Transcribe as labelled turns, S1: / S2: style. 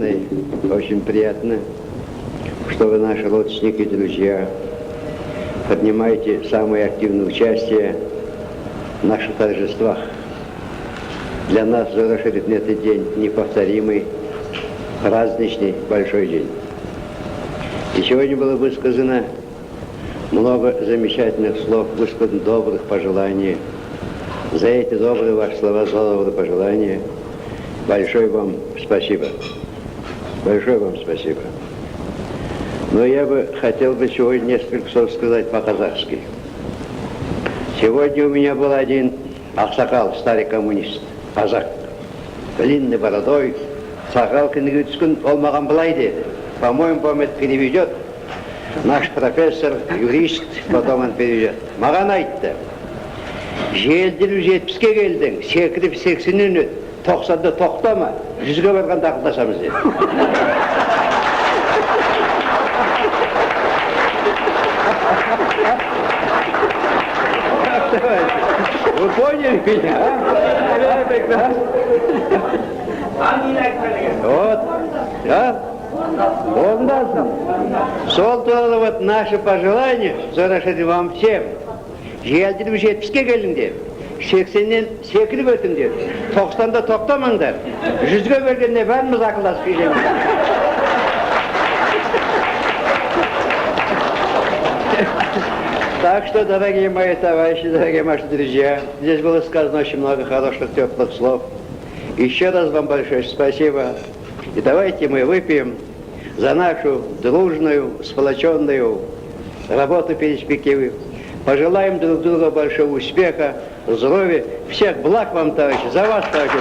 S1: Победной. Очень приятно, что вы, наши родственники и друзья, поднимаете самое активное участие в наших торжествах. Для нас, Зорашерит, это день неповторимый, праздничный, большой день. И сегодня было высказано много замечательных слов, высказано добрых пожеланий. За эти добрые ваши слова, добрые пожелания, большое вам спасибо. Большое вам спасибо. Но я бы хотел сегодня несколько слов сказать по-казахски. Сегодня у меня был один ақсақал, старый коммунист, казак, длинной бородой, сақал күніге түскен, ол маған былай деді. По-моему, это переведет наш профессор, юрист, потом он переведет. Маған айтты, желдіріп 70-ке келдің, секіріп 80-нен өт, 90-да тоқтама, 100-ге барғанда ақылдасамыз деді. Вы поняли меня, Вот, да? Ондасың. Сол туралы вот наши пожелания, Зорашерит, вам всем. Желдіріп 70-ке келіңдер, 80-нен секіріп өтіңдер, 90-да тоқтамаңдар, 100-ге бергенде бәріміз ақылдасып келеміз. Так что, дорогие мои товарищи, дорогие наши друзья, здесь было сказано очень много хороших, теплых слов. Еще раз вам большое спасибо. И давайте мы выпьем за нашу дружную, сплоченную работу перспективы. Пожелаем друг другу большого успеха, здоровья, всех благ вам, товарищи, за вас, товарищи.